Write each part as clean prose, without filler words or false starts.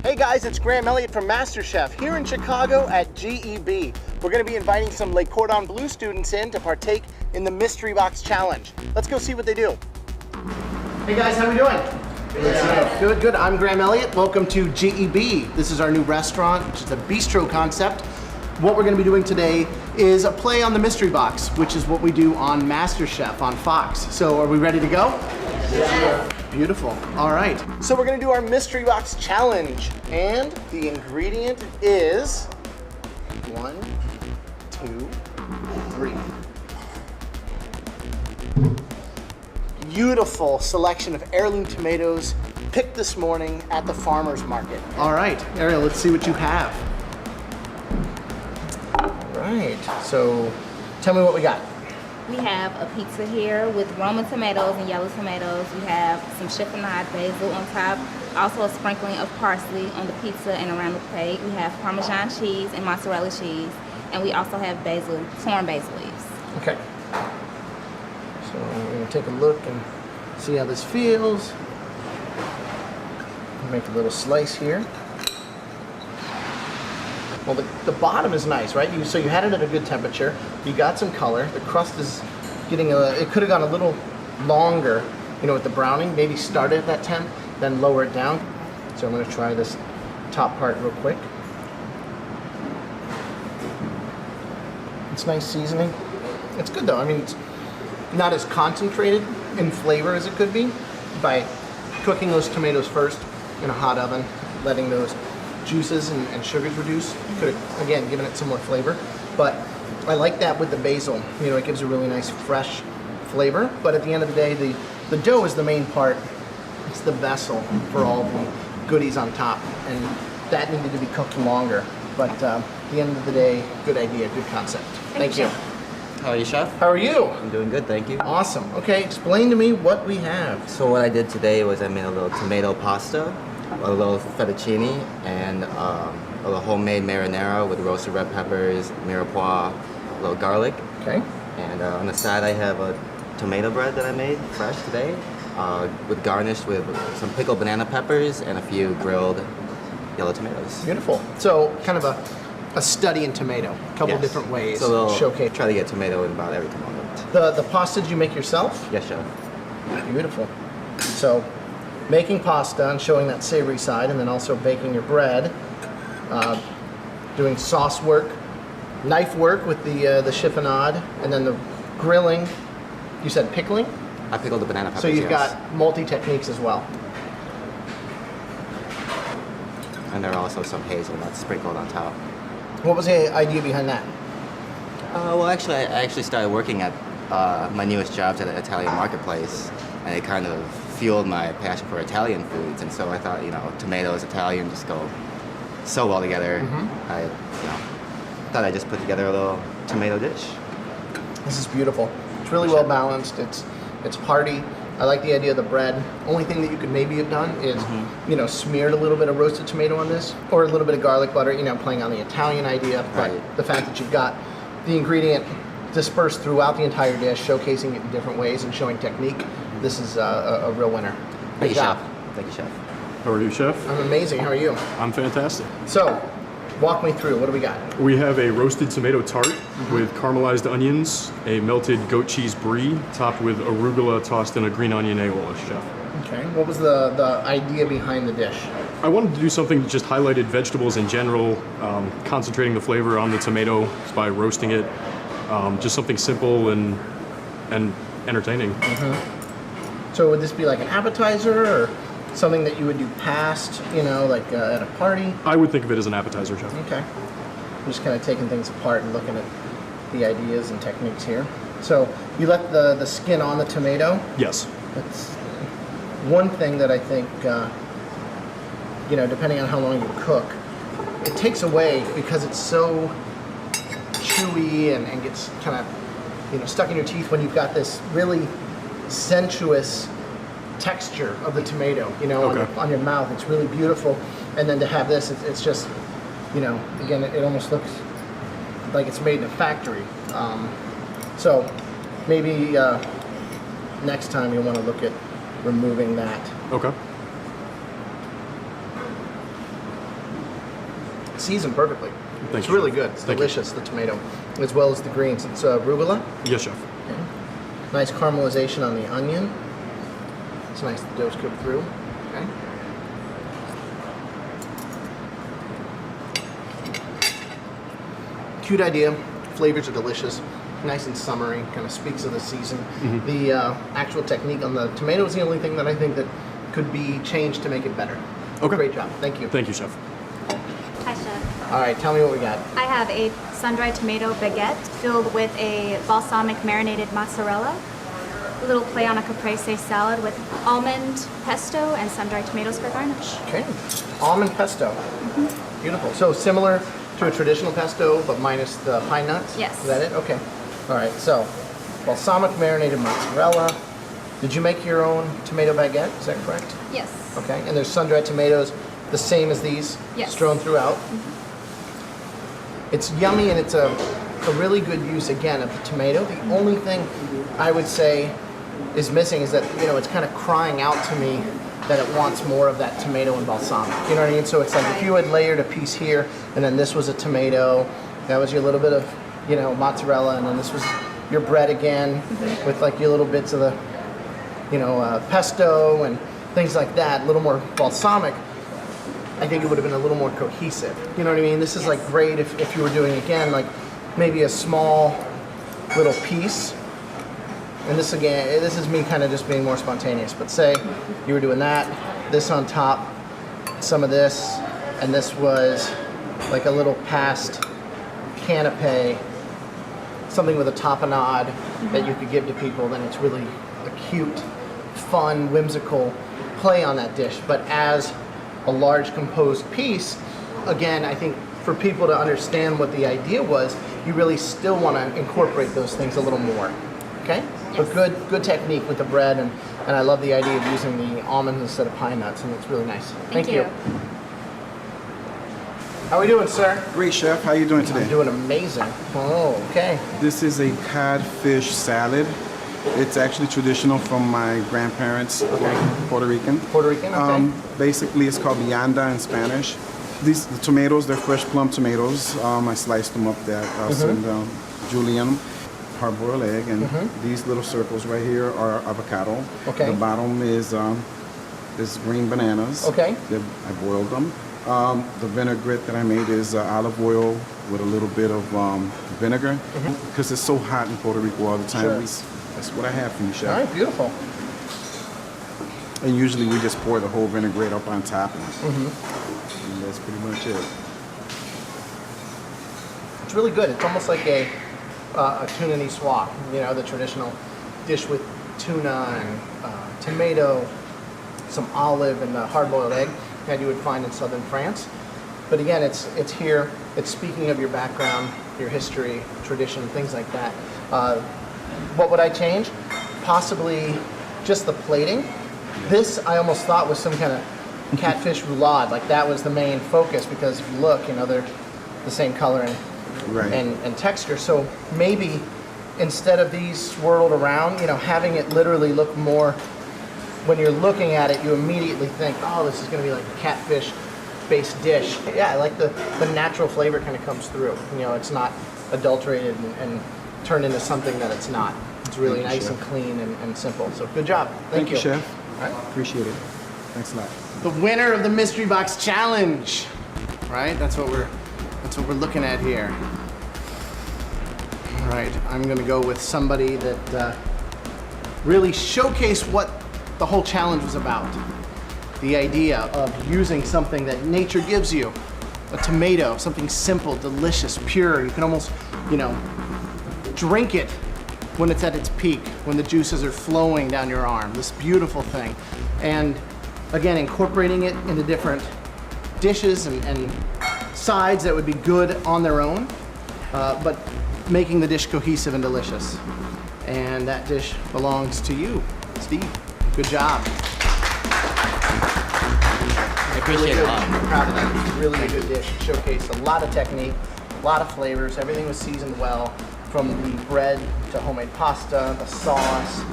Hey guys, it's Graham Elliot from MasterChef here in Chicago at GEB. We're going to be inviting some Le Cordon Bleu students in to partake in the Mystery Box Challenge. Let's go see what they do. Hey guys, how are we doing? Good, good. I'm Graham Elliot. Welcome to GEB. This is our new restaurant, which is a bistro concept. What we're going to be doing today is a play on the Mystery Box, which is what we do on MasterChef on Fox. So are we ready to go? Yeah. Beautiful. All right. So we're going to do our Mystery Box Challenge. And the ingredient is 1, 2, 3. Beautiful selection of heirloom tomatoes picked this morning at the farmer's market. All right, Ariel, let's see what you have. Right, so tell me what we got. We have a pizza here with Roman tomatoes and yellow tomatoes. We have some chiffonade basil on top, also a sprinkling of parsley on the pizza and around the plate. We have Parmesan cheese and mozzarella cheese, and we also have basil, torn basil leaves. Okay. So we're gonna take a look and see how this feels. Make a little slice here. Well, the bottom is nice, right? So you had it at a good temperature. You got some color. The crust is getting it could have gone a little longer, you know, with the browning. Maybe start it at that temp, then lower it down. So I'm gonna try this top part real quick. It's nice seasoning. It's good though. I mean, it's not as concentrated in flavor as it could be by cooking those tomatoes first in a hot oven, letting those juices and sugars reduce. Could have, again, given it some more flavor. But I like that with the basil. You know, it gives a really nice fresh flavor. But at the end of the day, the dough is the main part. It's the vessel for all the goodies on top. And that needed to be cooked longer. But at the end of the day, good idea, good concept. Thank you. How are you, Chef? How are you? I'm doing good, thank you. Awesome. Okay, explain to me what we have. So what I did today was I made a little tomato pasta, a little fettuccine, and a little homemade marinara with roasted red peppers, mirepoix, a little garlic. Okay. And on the side I have a tomato bread that I made fresh today, with garnished with some pickled banana peppers and a few grilled yellow tomatoes. Beautiful. So kind of a study in tomato, a couple different ways. So showcase. Try to get tomato in about every component. The pasta did you make yourself? Yes, Chef. Beautiful. So making pasta and showing that savory side, and then also baking your bread, doing sauce work, knife work with the chiffonade, and then the grilling. You said pickling? I pickled the banana peppers. So you've got multi-techniques as well. And there are also some hazelnuts sprinkled on top. What was the idea behind that? Well, actually, I actually started working at my newest jobs at an Italian marketplace, and it kind of fueled my passion for Italian foods. And so I thought, you know, tomatoes, Italian just go so well together. I, thought I'd just put together a little tomato dish. This is beautiful. It's really well balanced. It's hearty. I like the idea of the bread. Only thing that you could maybe have done is, you know, smeared a little bit of roasted tomato on this, or a little bit of garlic butter, you know, playing on the Italian idea. But the fact that you've got the ingredient dispersed throughout the entire dish, showcasing it in different ways and showing technique, this is a real winner. Thank you, Chef. Thank you, Chef. How are you, Chef? I'm amazing. How are you? I'm fantastic. So, walk me through. What do we got? We have a roasted tomato tart with caramelized onions, a melted goat cheese brie topped with arugula tossed in a green onion aioli, Chef. Okay. What was the idea behind the dish? I wanted to do something that just highlighted vegetables in general, concentrating the flavor on the tomato by roasting it. Just something simple and entertaining. So would this be like an appetizer or something that you would do past, you know, like at a party? I would think of it as an appetizer, Chef. Okay. I'm just kind of taking things apart and looking at the ideas and techniques here. So you left the skin on the tomato? Yes. That's one thing that I think, you know, depending on how long you cook, it takes away because it's so chewy and gets kind of, you know, stuck in your teeth when you've got this really sensuous texture of the tomato, you know, on your mouth. It's really beautiful. And then to have this, it's just, you know, again, it almost looks like it's made in a factory. So maybe next time you'll want to look at removing that. Okay. seasoned perfectly. It's you. really good. It's Thank delicious, the tomato, as well as the greens. It's arugula. Yes, chef. Nice caramelization on the onion. It's nice the dough's cooked through. Okay. Cute idea. Flavors are delicious. Nice and summery. Kind of speaks of the season. The actual technique on the tomato is the only thing that I think that could be changed to make it better. Okay. Great job. Thank you. Thank you, chef. Hi, Chef. All right. Tell me what we got. I have a sun-dried tomato baguette filled with a balsamic marinated mozzarella, a little play on a caprese salad with almond pesto and sun-dried tomatoes for garnish. Okay. Almond pesto. Beautiful. So similar to a traditional pesto, but minus the pine nuts? Yes. Is that it? Okay. All right. So balsamic marinated mozzarella. Did you make your own tomato baguette? Is that correct? Yes. Okay. And there's sun-dried tomatoes the same as these? Yes. Strewn throughout? It's yummy, and it's a really good use, again, of the tomato. The only thing I would say is missing is that, you know, it's kind of crying out to me that it wants more of that tomato and balsamic. You know what I mean? So it's like if you had layered a piece here, and then this was a tomato, that was your little bit of, you know, mozzarella, and then this was your bread again with like your little bits of the, you know, pesto and things like that, a little more balsamic. I think it would have been a little more cohesive. You know what I mean? This is like great if you were doing, again, like maybe a small little piece. And this, again, this is me kind of just being more spontaneous, but say you were doing that, this on top, some of this, and this was like a little past canapé, something with a tapenade that you could give to people, then it's really a cute, fun, whimsical play on that dish. But as a large composed piece, again, I think for people to understand what the idea was, you really still want to incorporate those things a little more. Okay? But good technique with the bread, and I love the idea of using the almonds instead of pine nuts, and it's really nice. Thank you. How are we doing, sir? Great, chef. How are you doing today? I'm doing amazing. Oh, okay. This is a codfish salad. It's actually traditional from my grandparents, Puerto Rican. Puerto Rican, okay. Basically, it's called vianda in Spanish. The tomatoes, they're fresh plum tomatoes. I sliced them up there, some julienne, hard-boiled egg, and these little circles right here are avocado. Okay. The bottom is green bananas. Okay. I boiled them. The vinaigrette that I made is olive oil with a little bit of vinegar, because it's so hot in Puerto Rico all the time. Sure. That's what I have for you, chef. All right, beautiful. And usually we just pour the whole vinaigrette up on top, and that's pretty much it. It's really good. It's almost like a tuna niçoise, you know, the traditional dish with tuna and tomato, some olive, and a hard-boiled egg that you would find in southern France. But again, it's here. It's speaking of your background, your history, tradition, things like that. What would I change? Possibly just the plating. This I almost thought was some kind of catfish roulade. Like that was the main focus, because if you look, you know, they're the same color and texture. So maybe instead of these swirled around, you know, having it literally look more, when you're looking at it, you immediately think, oh, this is going to be like a catfish-based dish. Yeah, I like the natural flavor kind of comes through. You know, it's not adulterated and turned into something that it's not. It's really nice and clean and simple. So good job. Thank you, chef. All right. Appreciate it. Thanks a lot. The winner of the Mystery Box Challenge. Right? That's what we're looking at here. All right. I'm going to go with somebody that really showcased what the whole challenge was about. The idea of using something that nature gives you. A tomato, something simple, delicious, pure. You can almost, you know, drink it when it's at its peak, when the juices are flowing down your arm. This beautiful thing. And again, incorporating it into different dishes and sides that would be good on their own, but making the dish cohesive and delicious. And that dish belongs to you, Steve. Good job. I appreciate it. I'm proud of that. It's really a good dish. It showcased a lot of technique, a lot of flavors. Everything was seasoned well, from the bread to homemade pasta, the sauce,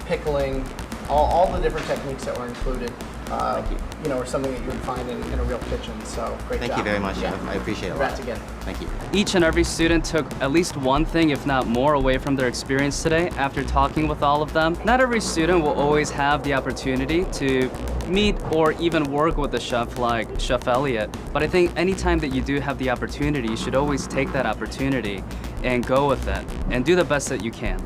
pickling, all the different techniques that were included. you know, or something that you would find in a real kitchen. So great job. Thank you very much, Yeah. Chef. I appreciate it a Congrats lot. again. Thank you. Each and every student took at least one thing, if not more, away from their experience today after talking with all of them. Not every student will always have the opportunity to meet or even work with a chef like Chef Elliot. But I think anytime that you do have the opportunity, you should always take that opportunity and go with it and do the best that you can.